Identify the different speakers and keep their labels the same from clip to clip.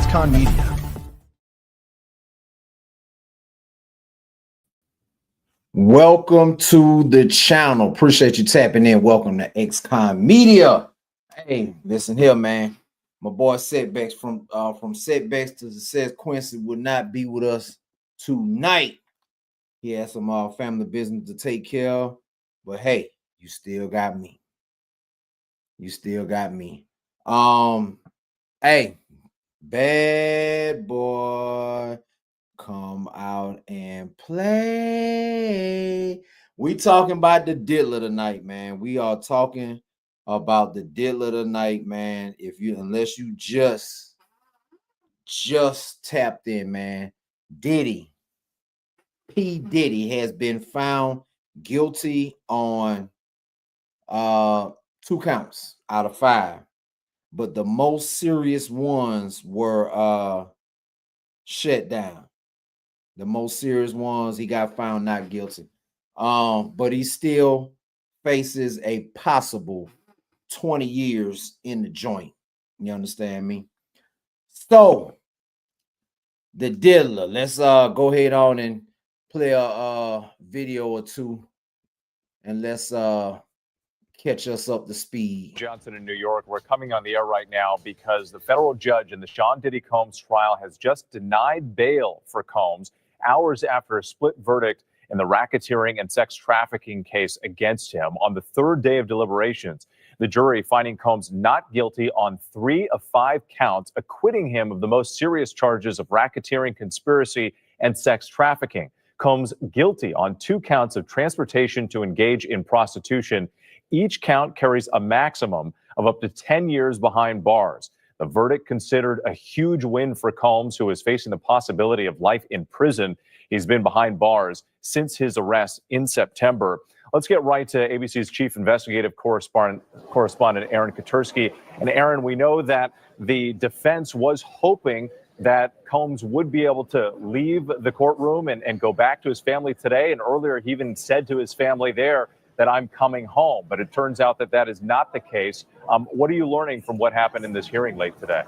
Speaker 1: XconMedia. Welcome to the channel. Appreciate you tapping in. Welcome to XconMedia. Hey, listen here, man. My boy Setbacks from Setbacks to Success Quincy will not be with us tonight. He has some family business to take care of, but hey, you still got me. You still got me. Hey, bad boy, come out and play. We talking about the diddler tonight, man. We are talking about the diddler tonight, man. Unless you just tapped in, man. Diddy, P. Diddy has been found guilty on 2 counts out of 5. But the most serious ones were shut down. The most serious ones, he got found not guilty. But he still faces a possible 20 years in the joint. You understand me? So the diddler, let's go ahead on and play a video or two, and let's catch us up to speed.
Speaker 2: Johnson in New York. We're coming on the air right now because the federal judge in the Sean Diddy Combs trial has just denied bail for Combs hours after a split verdict in the racketeering and sex trafficking case against him. On the 3rd day of deliberations, the jury finding Combs not guilty on 3 of 5 counts, acquitting him of the most serious charges of racketeering, conspiracy, and sex trafficking. Combs guilty on 2 counts of transportation to engage in prostitution. Each count carries a maximum of up to 10 years behind bars. The verdict considered a huge win for Combs, who is facing the possibility of life in prison. He's been behind bars since his arrest in September. Let's get right to ABC's chief investigative correspondent Aaron Katursky. And Aaron, we know that the defense was hoping that Combs would be able to leave the courtroom and go back to his family today. And earlier, he even said to his family there that I'm coming home. But it turns out that that is not the case. What are you learning from what happened in this hearing late today?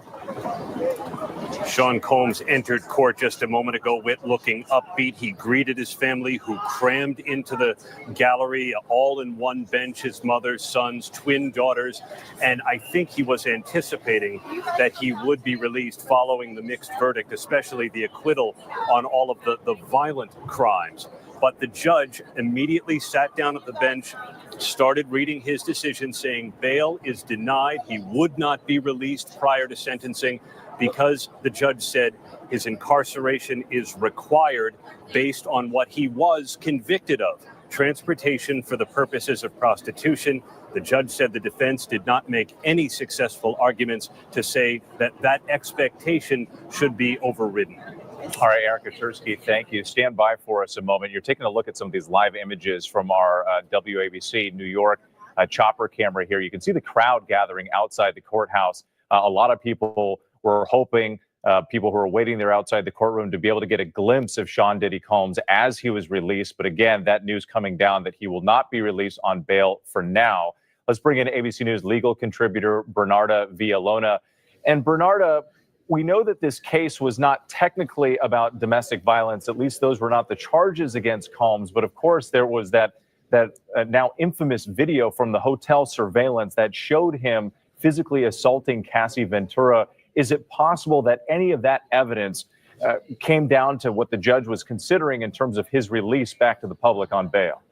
Speaker 3: Sean Combs entered court just a moment ago looking upbeat. He greeted his family, who crammed into the gallery, all in one bench, his mother, sons, twin daughters. And I think he was anticipating that he would be released following the mixed verdict, especially the acquittal on all of the violent crimes. But the judge immediately sat down at the bench, started reading his decision, saying bail is denied. He would not be released prior to sentencing because the judge said his incarceration is required based on what he was convicted of: transportation for the purposes of prostitution. The judge said the defense did not make any successful arguments to say that that expectation should be overridden.
Speaker 2: All right, Aaron Katursky, thank you. Stand by for us a moment. You're taking a look at some of these live images from our WABC New York chopper camera here. You can see the crowd gathering outside the courthouse. A lot of people were hoping, people who were waiting there outside the courtroom, to be able to get a glimpse of Sean Diddy Combs as he was released. But again, that news coming down that he will not be released on bail for now. Let's bring in ABC News legal contributor Bernarda Villalona. And Bernarda, we know that this case was not technically about domestic violence. At least those were not the charges against Combs. But of course, there was that now infamous video from the hotel surveillance that showed him physically assaulting Cassie Ventura. Is it possible that any of that evidence came down to what the judge was considering in terms of his release back to the public on bail?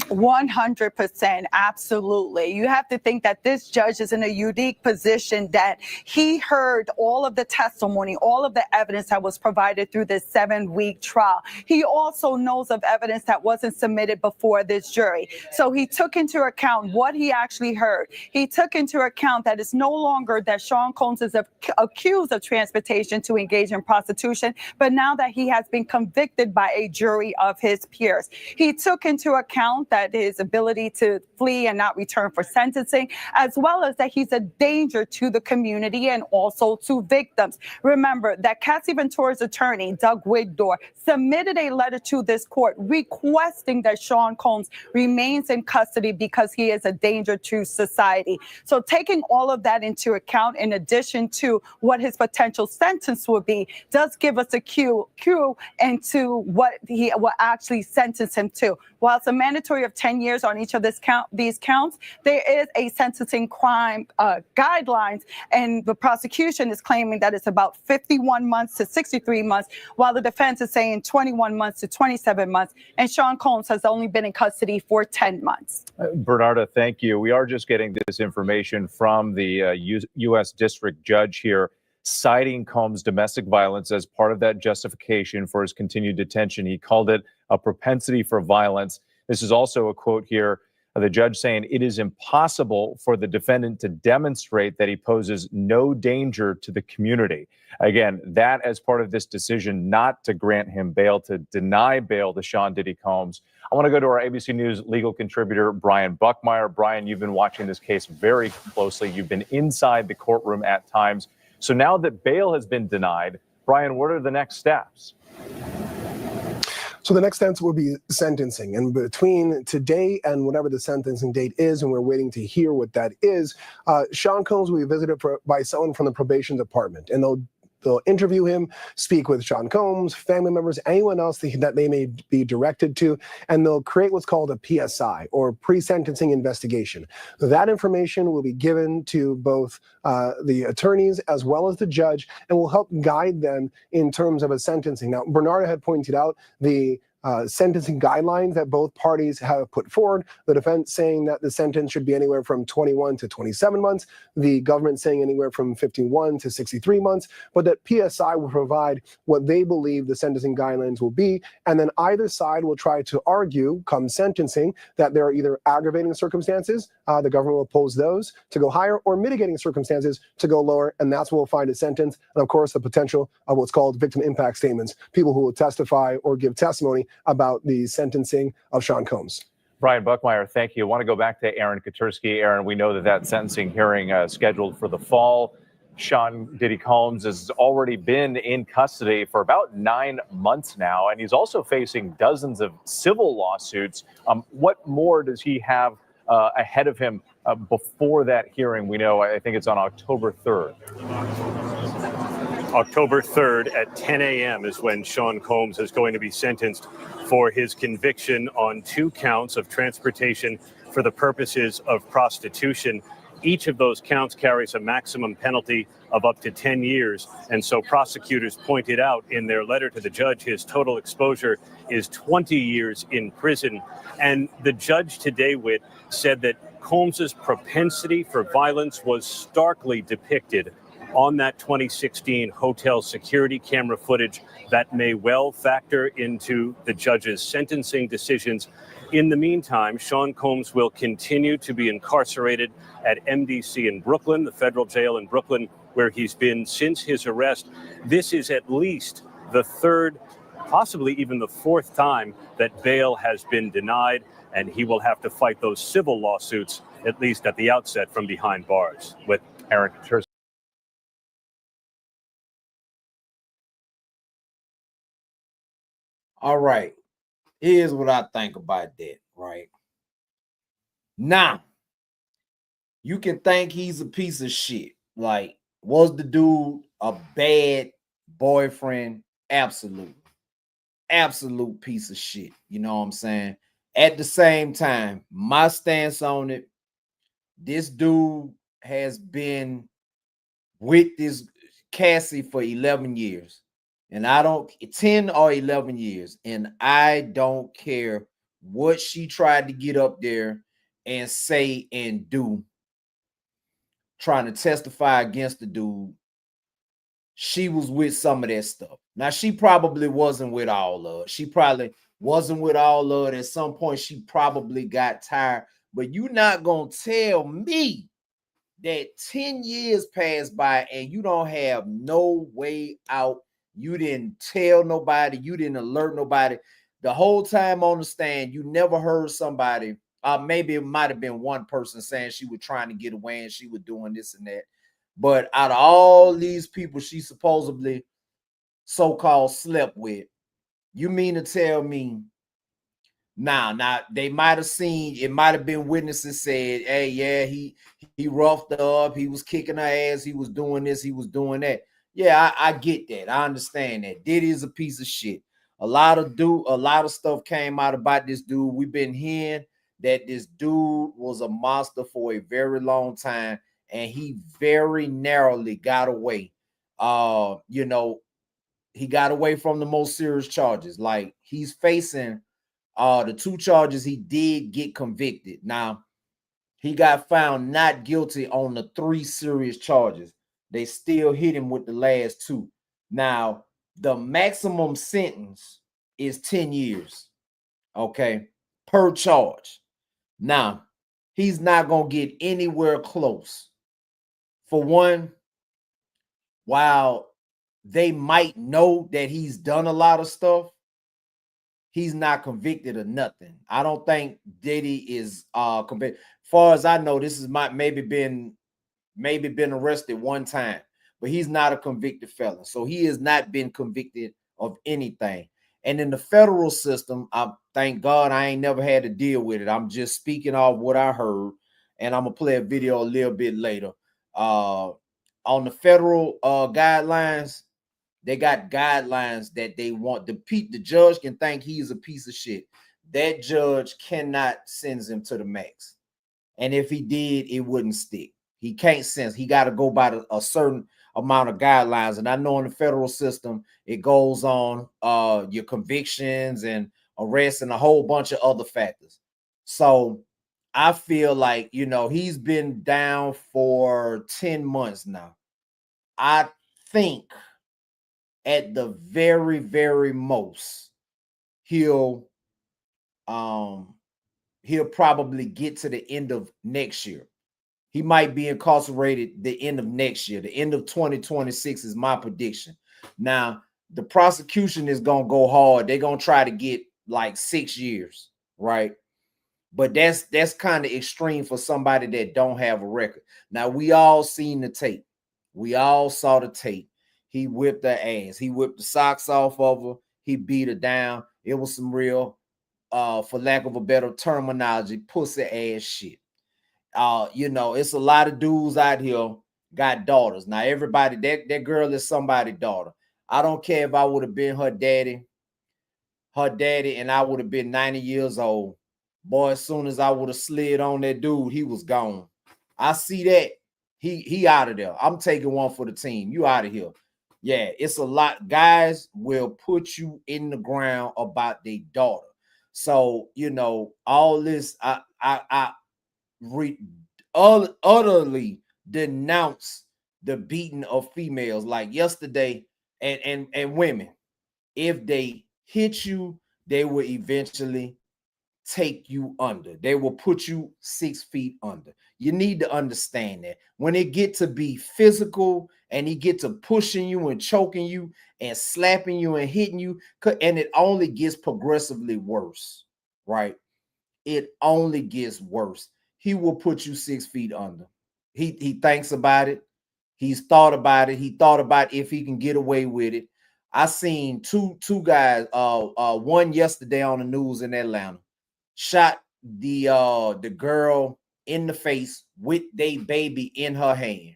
Speaker 4: 100%. Absolutely. You have to think that this judge is in a unique position that he heard all of the testimony, all of the evidence that was provided through this 7-week trial. He also knows of evidence that wasn't submitted before this jury. So he took into account what he actually heard. He took into account that it's no longer that Sean Combs is accused of transportation to engage in prostitution, but now that he has been convicted by a jury of his peers. He took into account that his ability to flee and not return for sentencing, as well as that he's a danger to the community and also to victims. Remember that Cassie Ventura's attorney, Doug Wigdor, submitted a letter to this court requesting that Sean Combs remains in custody because he is a danger to society. So taking all of that into account, in addition to what his potential sentence would be, does give us a cue into what he will actually sentence him to. While it's a mandatory of 10 years on each of these counts, there is a sentencing crime guidelines, and the prosecution is claiming that it's about 51 months to 63 months, while the defense is saying 21 months to 27 months, and Sean Combs has only been in custody for 10 months.
Speaker 2: Bernarda, thank you. We are just getting this information from the U.S. District Judge here, citing Combs' domestic violence as part of that justification for his continued detention. He called it a propensity for violence. This is also a quote here, the judge saying it is impossible for the defendant to demonstrate that he poses no danger to the community. Again, that as part of this decision not to grant him bail, to deny bail to Sean Diddy Combs. I want to go to our ABC News legal contributor, Brian Buckmeyer. Brian, you've been watching this case very closely. You've been inside the courtroom at times. So now that bail has been denied, Brian, what are the next steps?
Speaker 5: So the next steps will be sentencing. And between today and whatever the sentencing date is, and we're waiting to hear what that is, Sean Combs will be visited by someone from the probation department. And they'll interview him, speak with Sean Combs, family members, anyone else that they may be directed to, and they'll create what's called a PSI, or pre-sentencing investigation. That information will be given to both the attorneys as well as the judge, and will help guide them in terms of a sentencing. Now, Bernarda had pointed out the sentencing guidelines that both parties have put forward. The defense saying that the sentence should be anywhere from 21 to 27 months. The government saying anywhere from 51 to 63 months. But that PSI will provide what they believe the sentencing guidelines will be. And then either side will try to argue, come sentencing, that there are either aggravating circumstances, the government will oppose those to go higher, or mitigating circumstances to go lower. And that's where we'll find a sentence. And of course, the potential of what's called victim impact statements, people who will testify or give testimony about the sentencing of Sean Combs.
Speaker 2: Brian Buckmeyer, thank you. I want to go back to Aaron Katursky. Aaron, we know that sentencing hearing scheduled for the fall. Sean Diddy Combs has already been in custody for about 9 months now, and he's also facing dozens of civil lawsuits. What more does he have ahead of him before that hearing? We know, I think it's on October 3rd.
Speaker 3: October 3rd at 10 a.m. is when Sean Combs is going to be sentenced for his conviction on 2 counts of transportation for the purposes of prostitution. Each of those counts carries a maximum penalty of up to 10 years. And so prosecutors pointed out in their letter to the judge, his total exposure is 20 years in prison. And the judge today, Whit, said that Combs's propensity for violence was starkly depicted on that 2016 hotel security camera footage that may well factor into the judge's sentencing decisions. In the meantime, Sean Combs will continue to be incarcerated at MDC in Brooklyn, the federal jail in Brooklyn, where he's been since his arrest. This is at least the 3rd, possibly even the 4th time that bail has been denied, and he will have to fight those civil lawsuits, at least at the outset, from behind bars. With Aaron Katursky.
Speaker 1: All right. Here's what I think about that, right? Now, you can think he's a piece of shit. Like, was the dude a bad boyfriend? Absolutely. Absolute piece of shit. You know what I'm saying? At the same time, my stance on it, this dude has been with this Cassie for 11 years. And 10 or 11 years. And I don't care what she tried to get up there and say and do, trying to testify against the dude. She was with some of that stuff. Now, she probably wasn't with all of it. She probably wasn't with all of it. At some point, she probably got tired. But you're not going to tell me that 10 years passed by and you don't have no way out. You didn't tell nobody. You didn't alert nobody. the whole time on the stand, you never heard somebody, maybe it might have been one person saying she was trying to get away and she was doing this and that. But out of all these people she supposedly so-called slept with, you mean to tell me now they might have seen, it might have been witnesses said, hey, yeah, he roughed her up, he was kicking her ass, he was doing this, he was doing that. Yeah, I get that. I understand that. Diddy is a piece of shit. A lot of stuff came out about this dude. We've been hearing that this dude was a monster for a very long time, and he very narrowly got away. You know, he got away from the most serious charges. Like, he's facing the 2 charges he did get convicted. Now, he got found not guilty on the 3 serious charges. They still hit him with the last 2. Now, the maximum sentence is 10 years, okay, per charge. Now, he's not going to get anywhere close. For one, while they might know that he's done a lot of stuff, he's not convicted of nothing. I don't think Diddy is convicted. Far as I know, this is maybe been arrested one time, but he's not a convicted felon. So he has not been convicted of anything. And in the federal system, I thank God I ain't never had to deal with it. I'm just speaking off what I heard, and I'm gonna play a video a little bit later. On the federal guidelines, they got guidelines that they want. The judge can think he's a piece of shit. That judge cannot sentence him to the max. And if he did, it wouldn't stick. He can't sentence. He got to go by a certain amount of guidelines. And I know in the federal system, it goes on your convictions and arrests and a whole bunch of other factors. So I feel like, you know, he's been down for 10 months now. I think at the very, very most, he'll probably get to the end of next year. He might be incarcerated the end of next year. The end of 2026 is my prediction. Now, the prosecution is going to go hard. They're going to try to get like 6 years, right? But that's kind of extreme for somebody that don't have a record. Now, we all seen the tape. We all saw the tape. He whipped her ass. He whipped the socks off of her. He beat her down. It was some real, for lack of a better terminology, pussy ass shit. You know, it's a lot of dudes out here got daughters. Now, everybody, that girl is somebody's daughter. I don't care if I would have been her daddy, and I would have been 90 years old. Boy, as soon as I would have slid on that dude, he was gone. I see that. He out of there. I'm taking one for the team. You out of here. Yeah, it's a lot. Guys will put you in the ground about their daughter. So, you know, all this, I utterly denounce the beating of females like yesterday and women. If they hit you, they will eventually take you under. They will put you 6 feet under. You need to understand that when it get to be physical and he get to pushing you and choking you and slapping you and hitting you, and it only gets progressively worse, right? It only gets worse. He will put you 6 feet under. He thinks about it. He's thought about it. He thought about if he can get away with it. I seen two guys, one yesterday on the news in Atlanta, shot the girl in the face with their baby in her hand.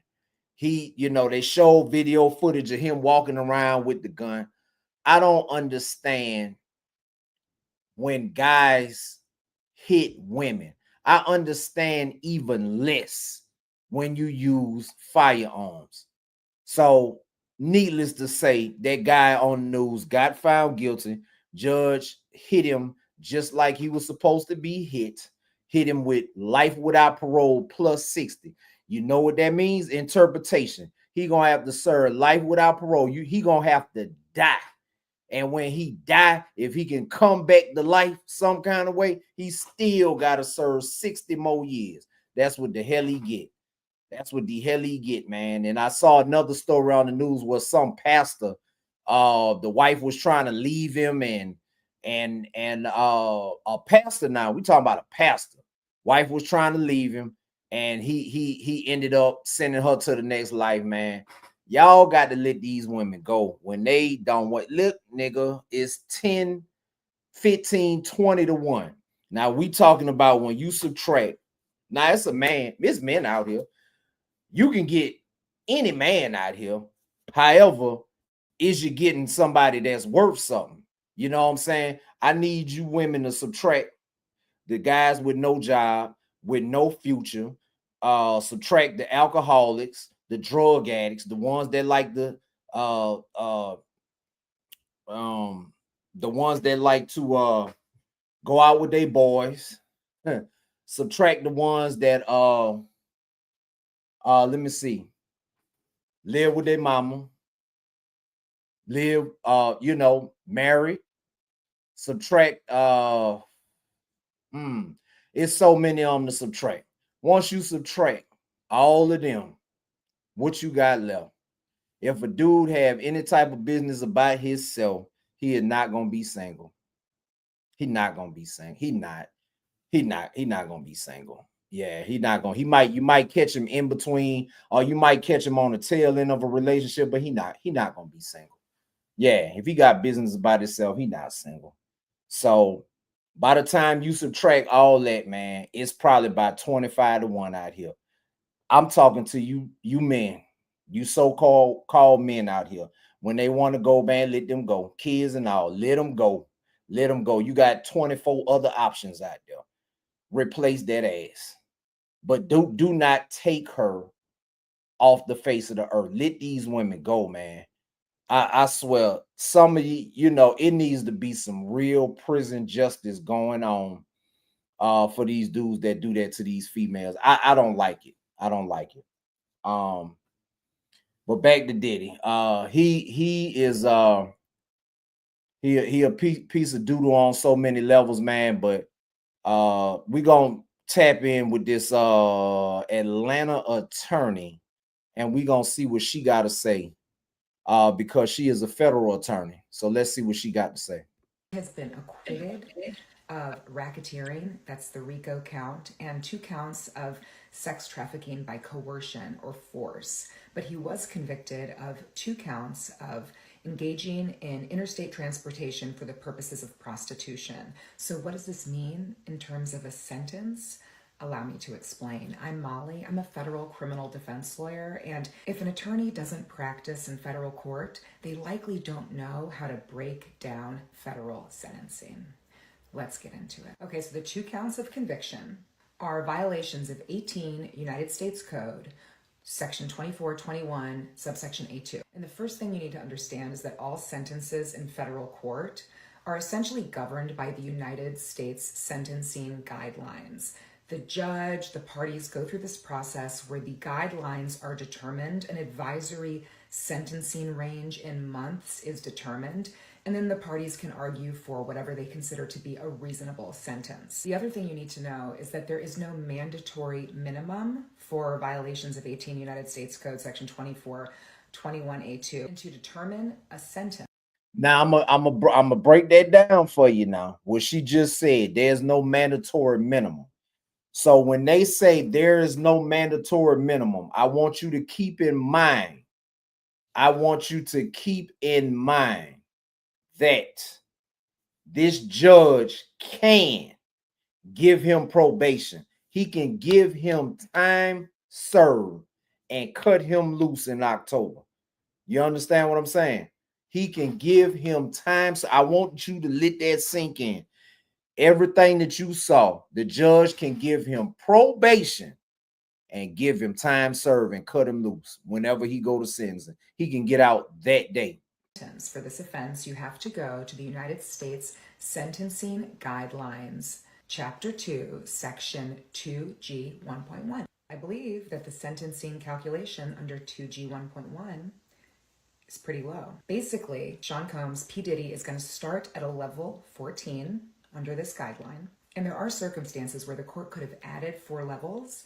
Speaker 1: He, you know, they showed video footage of him walking around with the gun. I don't understand when guys hit women. I understand even less when you use firearms. So, needless to say, that guy on the news got found guilty. Judge hit him just like he was supposed to be hit. Hit him with life without parole plus 60. You know what that means? Interpretation. He gonna have to serve life without parole. He gonna have to die. And when he die, if he can come back to life some kind of way, he still got to serve 60 more years. That's what the hell he get. That's what the hell he get, man. And I saw another story on the news where some pastor, the wife was trying to leave him, and and a pastor. Now we talking about a pastor. Wife was trying to leave him, and he ended up sending her to the next life, man. Y'all got to let these women go when they don't want. Look, nigga, it's 10, 15, 20 to 1. Now we talking about when you subtract. Now it's a man, it's men out here. You can get any man out here. However, is you getting somebody that's worth something? You know what I'm saying? I need you women to subtract the guys with no job, with no future, subtract the alcoholics, the drug addicts, the ones that like the ones that like to go out with their boys. Subtract the ones that let me see, live with their mama, live married. Subtract it's so many of them to subtract. Once you subtract all of them, what you got left? If a dude have any type of business about himself, he is not gonna be single. He not gonna be single. He not gonna be single. Yeah, he not gonna. You might catch him in between, or you might catch him on the tail end of a relationship, but he not gonna be single. Yeah, if he got business about himself, he not single. So by the time you subtract all that, man, it's probably about 25 to 1 out here. I'm talking to you men, you so-called men out here. When they want to go, man, let them go. Kids and all, let them go. Let them go. You got 24 other options out there. Replace that ass. But do not take her off the face of the earth. Let these women go, man. I swear, some of you, it needs to be some real prison justice going on for these dudes that do that to these females. I don't like it. I don't like it. But back to Diddy. He is he a piece of doodle on so many levels, man. But we gonna tap in with this Atlanta attorney, and we gonna see what she got to say. Because she is a federal attorney. So let's see what she got to say.
Speaker 6: Has been acquitted of racketeering, that's the RICO count, and 2 counts of sex trafficking by coercion or force. But he was convicted of 2 counts of engaging in interstate transportation for the purposes of prostitution. So what does this mean in terms of a sentence? Allow me to explain. I'm Molly. I'm a federal criminal defense lawyer, and if an attorney doesn't practice in federal court, they likely don't know how to break down federal sentencing. Let's get into it. Okay, so the 2 counts of conviction are violations of 18 United States Code, Section 2421, subsection A2. And the first thing you need to understand is that all sentences in federal court are essentially governed by the United States sentencing guidelines. The judge, the parties go through this process where the guidelines are determined, an advisory sentencing range in months is determined, and then the parties can argue for whatever they consider to be a reasonable sentence. The other thing you need to know is that there is no mandatory minimum for violations of 18 United States Code, Section 2421A2, and to determine a sentence.
Speaker 1: Now I'm a break that down for you now. What she just said, there's no mandatory minimum. So when they say there is no mandatory minimum, I want you to keep in mind. That this judge can give him probation. He can give him time served and cut him loose in October. You understand what I'm saying? He can give him time. So I want you to let that sink in. Everything that you saw, the judge can give him probation and give him time served and cut him loose whenever he go to sentencing. He can get out that day.
Speaker 6: For this offense, you have to go to the United States Sentencing Guidelines, Chapter 2, Section 2G 1.1. I believe that the sentencing calculation under 2G 1.1 is pretty low. Basically, Sean Combs, P. Diddy, is going to start at a level 14 under this guideline. And there are circumstances where the court could have added 4 levels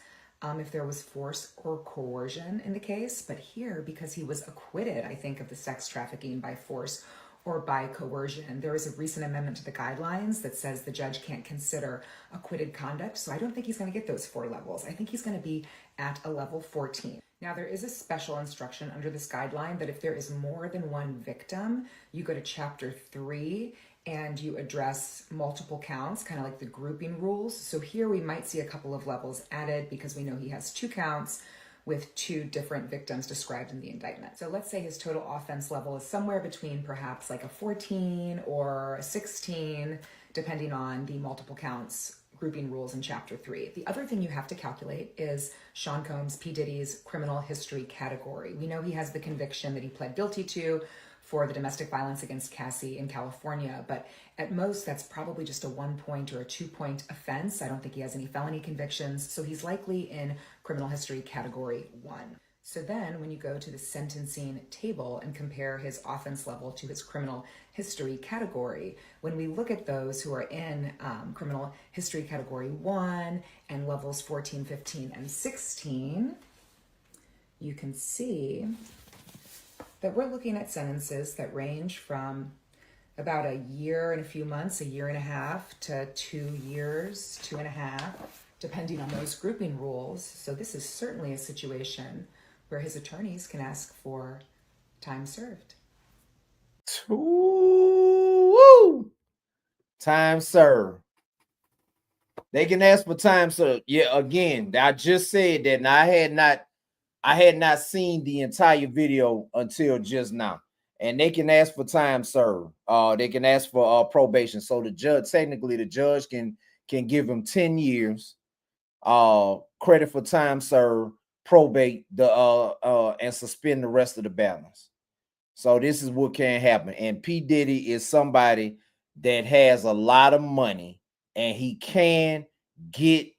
Speaker 6: if there was force or coercion in the case. But here, because he was acquitted, I think, of the sex trafficking by force or by coercion. There is a recent amendment to the guidelines that says the judge can't consider acquitted conduct. So I don't think he's going to get those 4 levels. I think he's going to be at a level 14. Now, there is a special instruction under this guideline that if there is more than one victim, you go to chapter 3 and you address multiple counts, kind of like the grouping rules. So here we might see a couple of levels added because we know he has 2 counts with 2 different victims described in the indictment. So let's say his total offense level is somewhere between perhaps like a 14 or a 16, depending on the multiple counts grouping rules in chapter 3. The other thing you have to calculate is Sean Combs, P. Diddy's criminal history category. We know he has the conviction that he pled guilty to for the domestic violence against Cassie in California, but at most that's probably just a 1-point or a 2-point offense. I don't think he has any felony convictions, so he's likely in criminal history category 1. So then when you go to the sentencing table and compare his offense level to his criminal history category, when we look at those who are in criminal history category 1 and levels 14, 15, and 16, you can see that we're looking at sentences that range from about a year and a few months, a year and a half, to 2 years, 2.5, depending on those grouping rules. So this is certainly a situation where his attorneys can ask for time served.
Speaker 1: Woo! Time served. They can ask for time served. Yeah, again, I just said that, and I had not seen the entire video until just now. And they can ask for time served. They can ask for probation. So the judge can give him 10 years, credit for time served, probate and suspend the rest of the balance. So this is what can happen. And P. Diddy is somebody that has a lot of money, and he can get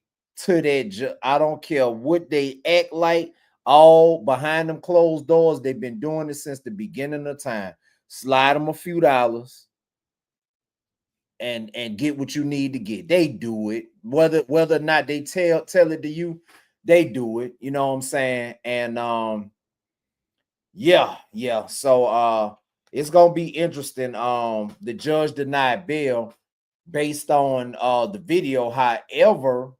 Speaker 1: to that. I don't care what they act like. All behind them closed doors, they've been doing it since the beginning of time. Slide them a few dollars and get what you need to get. They do it. Whether or not they tell it to you, they do it. You know what I'm saying? And yeah. So it's gonna be interesting. The judge denied bail based on the video. However,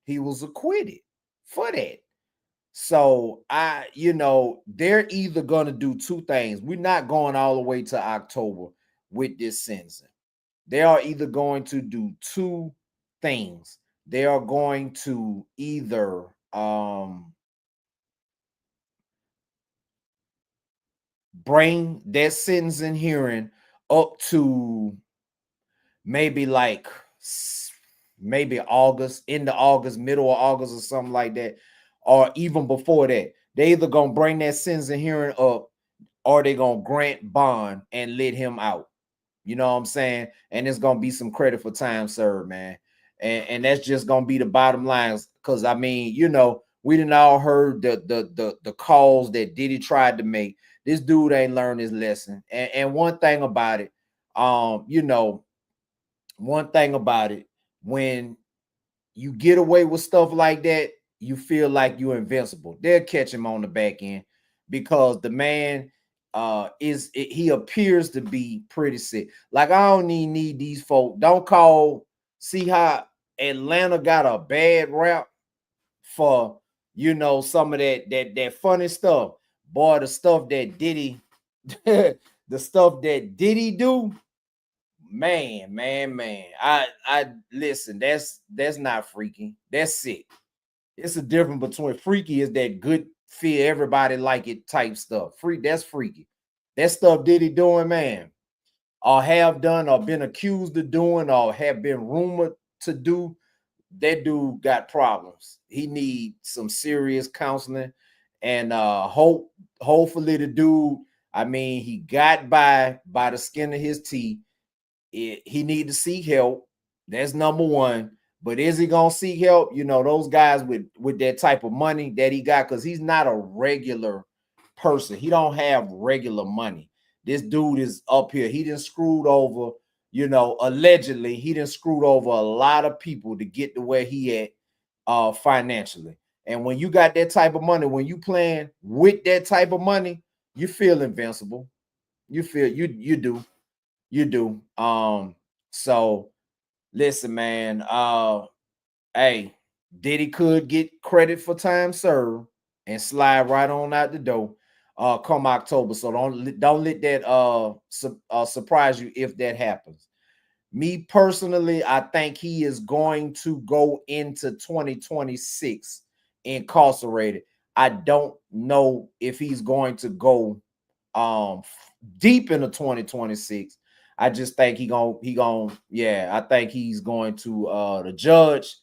Speaker 1: he was acquitted for that. So they're either going to do 2 things. We're not going all the way to October with this sentencing. They are either going to do 2 things. They are going to either bring that sentencing hearing up to maybe August, into August, middle of August or something like that, or even before that. They either gonna bring that sentencing hearing up, or they gonna grant bond and let him out. You know what I'm saying? And it's gonna be some credit for time served, man. And that's just gonna be the bottom lines. Because I mean, we done all heard the calls that Diddy tried to make. This dude ain't learned his lesson. And one thing about it, when you get away with stuff like that, you feel like you're invincible. They'll catch him on the back end because the man he appears to be pretty sick. Like, I don't even need these folk. Don't call. See how Atlanta got a bad rap for some of that funny stuff. Boy, the stuff that Diddy the stuff that Diddy do, man. I listen, that's not freaky. That's sick. It's a difference between freaky is that good feel everybody like it type stuff. That's freaky. That stuff Diddy doing, man, or have done or been accused of doing or have been rumored to do, that dude got problems. He needs some serious counseling, and hopefully the dude, I mean, he got by the skin of his teeth. He need to seek help. That's number one. But is he gonna seek help? Those guys with that type of money that he got, because he's not a regular person. He don't have regular money. This dude is up here. He done screwed over, allegedly, he done screwed over a lot of people to get to where he at financially. And when you got that type of money, when you playing with that type of money, you feel invincible. You feel you do. So listen, man. Hey, Diddy could get credit for time served and slide right on out the door. Come October. So don't let that surprise you if that happens. Me personally, I think he is going to go into 2026 incarcerated. I don't know if he's going to go deep into 2026. I just think he gonna yeah, I think he's going to the judge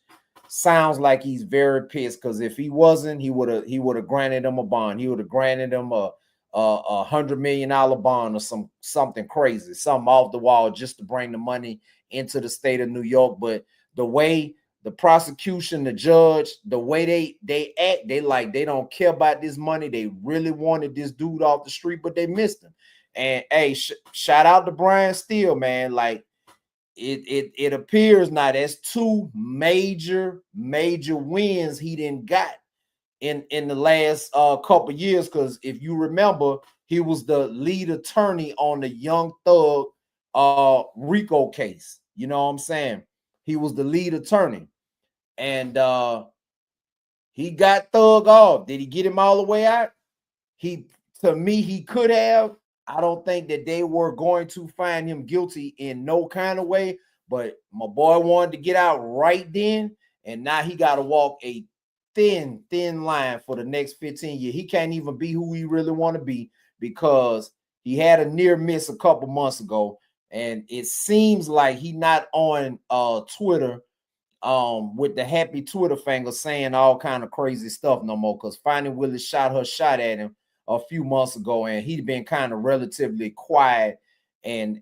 Speaker 1: sounds like he's very pissed, because if he wasn't, he would have granted him a bond. He would have granted him a $100 million bond or something crazy, something off the wall, just to bring the money into the state of New York. But the way the prosecution, the judge, the way they act, they don't care about this money. They really wanted this dude off the street, but they missed him. And hey, shout out to Brian Steele, man. Like it appears now that's two major wins he didn't got in the last couple years. Because if you remember, he was the lead attorney on the Young Thug RICO case. You know what I'm saying? He was the lead attorney, and he got Thug off. Did he get him all the way out? To me, he could have. I don't think that they were going to find him guilty in no kind of way, but my boy wanted to get out right then, and now he got to walk a thin line for the next 15 years. He can't even be who he really want to be, because he had a near miss a couple months ago, and it seems like he not on Twitter with the happy Twitter finger saying all kind of crazy stuff no more, because Finding Willis shot at him a few months ago, and he'd been kind of relatively quiet and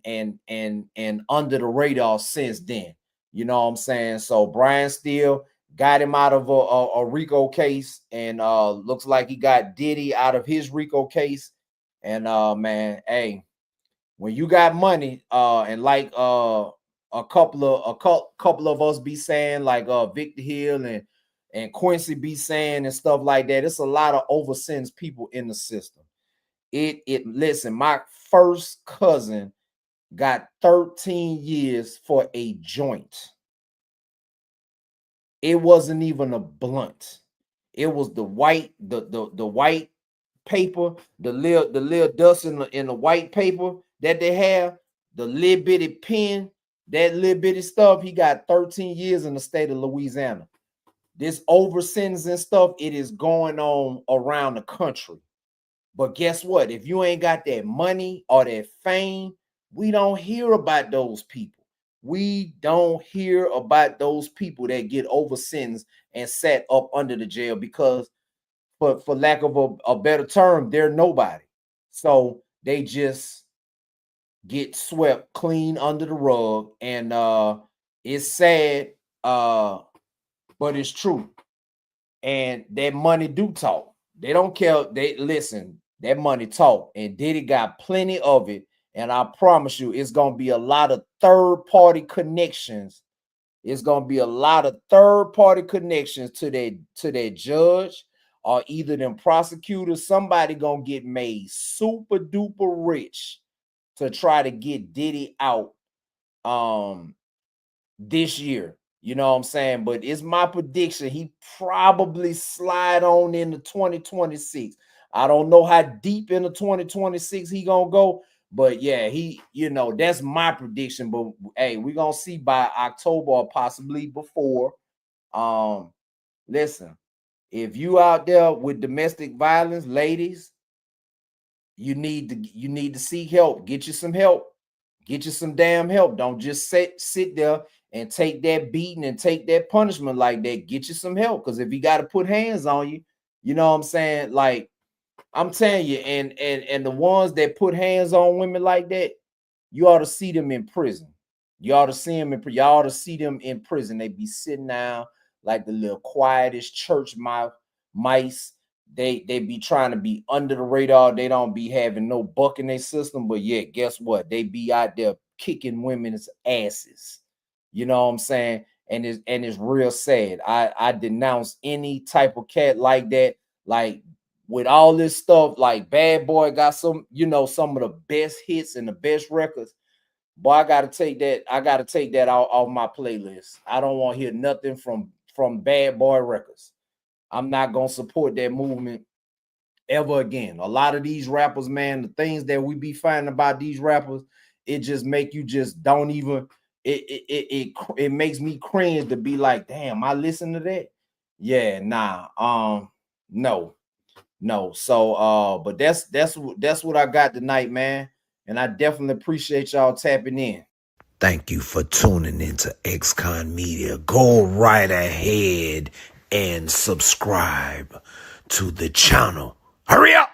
Speaker 1: under the radar since then. You know what I'm saying? So Brian Steele got him out of a RICO case, and looks like he got Diddy out of his RICO case. And man, hey, when you got money, and like a couple of us be saying, like Victor Hill and Quincy be saying and stuff like that, it's a lot of oversentenced people in the system. Listen, my first cousin got 13 years for a joint. It wasn't even a blunt. It was the white white paper, the little dust in the white paper that they have, the little bitty pen, that little bitty stuff. He got 13 years in the state of Louisiana. This over sentencing stuff, it is going on around the country. But guess what? If you ain't got that money or that fame, we don't hear about those people. We don't hear about those people that get over sentenced and set up under the jail, because for lack of a better term, they're nobody. So they just get swept clean under the rug. And it's sad, but it's true. And that money do talk. They don't care. They listen, that money talk. And Diddy got plenty of it. And I promise you, it's gonna be a lot of third-party connections. It's gonna be a lot of third-party connections to that judge, or either them prosecutors. Somebody gonna get made super duper rich to try to get Diddy out this year. You know what I'm saying? But it's my prediction he probably slide on into 2026. I don't know how deep into 2026 he gonna go, but yeah, that's my prediction. But hey, we're gonna see by October or possibly before. Listen, if you out there with domestic violence, ladies, you need to seek help. Get you some help. Get you some damn help. Don't just sit there and take that beating and take that punishment like that. Get you some help, because if he got to put hands on you, you know what I'm saying? Like, I'm telling you, and the ones that put hands on women like that, you ought to see them in prison. You ought to see them in prison. They be sitting down like the little quietest church mice. They be trying to be under the radar. They don't be having no buck in their system, but yeah, guess what? They be out there kicking women's asses. You know what I'm saying? And it's real sad. I denounce any type of cat like that. Like, with all this stuff, like Bad Boy got some, some of the best hits and the best records. Boy, I gotta take that off my playlist. I don't want to hear nothing from Bad Boy Records. I'm not gonna support that movement ever again. A lot of these rappers, man, the things that we be finding about these rappers, it just make you just don't even. It makes me cringe to be like, damn, I listen to that. Yeah, nah, no. So, but that's what I got tonight, man. And I definitely appreciate y'all tapping in. Thank you for tuning into XconMedia. Go right ahead and subscribe to the channel. Hurry up!